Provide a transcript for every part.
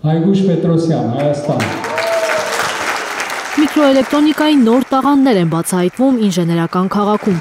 Այգուշ Պետրոսյան, Հայաստան։ Միկրոէլեկտրոնիկայի նոր տաղանդներ են բացահայտվում ինժեներական քաղաքում։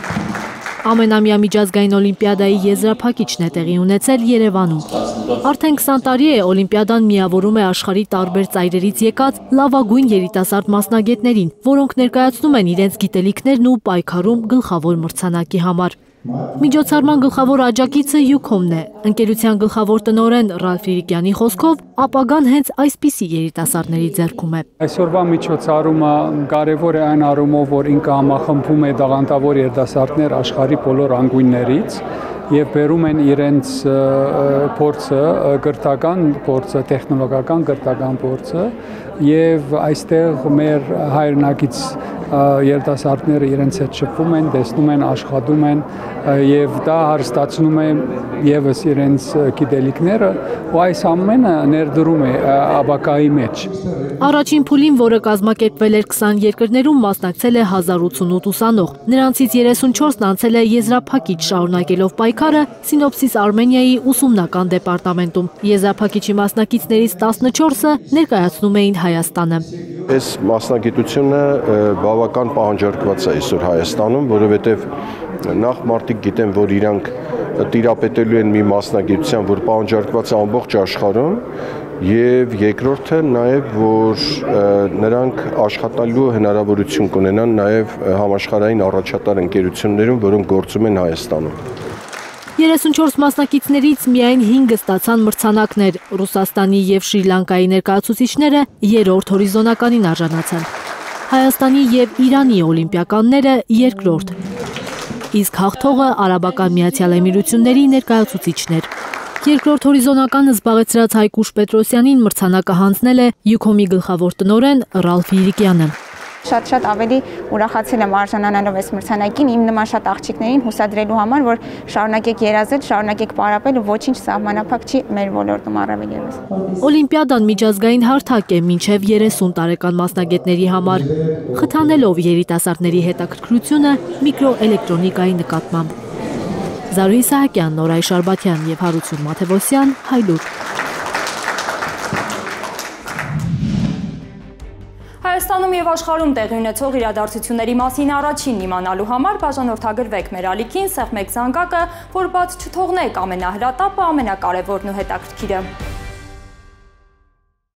Ամենամյա միջազգային օլիմպիադայի եզրափակիչն է տեղի ունեցել Երևանում։ Արդեն 20 տարի է օլիմպիադան միավորում է աշխարհի տարբեր ծայրերից եկած լավագույն երիտասարդ մասնագետներին, որոնք ներկայացնում են իրենց գիտելիքներն ու պայքարում գլխավոր մրցանակի համար։ Միջոցառման գլխավոր աջակիցը Յուքոմն է։ Ընկերության գլխավոր տնօրեն Ռալֆ Իրիկյանի խոսքով ապագան հենց այսպիսի երիտասարդների ձեռքում է։ Այսօրվա միջոցառումը կարևոր է այն առումով, որ ինքը համախմբում է տաղանդավոր երիտասարդներ աշխարհի բոլոր անկյուններից եւ բերում են իրենց փորձը, կրթական փորձը, տեխնոլոգիական կրթական փորձը եւ այստեղ մեր հայրենակից երիտասարդները իրենց հետ շփվում են, տեսնում են, աշխատում են եւ դա հարստացնում է եւս իրենց գիտելիքները ու այս ամենը ներդրում է ապակայի մեջ։ Առաջին փուլին, որը կազմակերպվել էր 20 երկրներում, մասնակցել է 1088 ուսանող։ Նրանցից 34-ն անցել է եզրափակիչ շարունակելով պայքարը Սինոպսիս Արմենիայի ուսումնական դեպարտամենտում։ Եզրափակիչի մասնակիցներից 14-ը ներկայացնում էին Հայաստանը։ Այս մասնագիտությունը բավական պահանջարկված է այսօր Հայաստանում, որովհետև նախ մարդիկ գիտեն, որ իրանք տիրապետելու են մի մասնագիտության, որ պահանջարկված է ամբողջ աշխարհում, եւ երկրորդը նաեւ, որ նրանք աշխատելու հնարավորություն կունենան նաեւ համաշխարհային առաջատար ընկերություններում, որոնք գործում են Հայաստանում։ 34 մասնակիցներից միայն 5-ը ստացան մրցանակներ, Ռուսաստանի եւ Շրի Լանկայի ներկայացուցիչները երրորդ հորիզոնականին արժանացան։ Հայաստանի եւ Իրանի օլիմպիականները երկրորդ, իսկ հաղթողը Արաբական Միացյալ Էմիրությունների ներկայացուցիչն էր։ Երկրորդ հորիզոնականը զբաղեցրած Այգուշ Պետրոսյանին մրցանակը հանձնել է Յուքոմի գլխավոր տնօրեն Ռալֆ Իրիկյանը։ Շատ ավելի ուրախացել եմ արժանանալով այս մրցանակին իմ նման շատ աղջիկներին հուսադրելու համար, որ շարունակեք երազել, շարունակեք պարապել ու ոչինչ սահմանափակ չի մեր ոլորտում առավել ևս։ Օլիմպիադան միջազգային հարթակ է մինչև 30 տարեկան մասնագետների համար, խթանելով երիտասարդների հետաքրքրությունը միկրոէլեկտրոնիկայի նկատմամբ։ Զարուհի Սահակյան, Նորայ Շարբաթյան եւ Հարություն Մաթևոսյան, Հայլուր։ Հայաստանում եւ աշխարհում տեղի ունեցող իրադարձությունների մասին առաջին իմանալու համար բաժանորդագրվեք մեր ալիքին, սեղմեք զանգակը, որ բաց չթողնեք ամենահրատապը, ամենակարևորն ու հետաքրքիրը։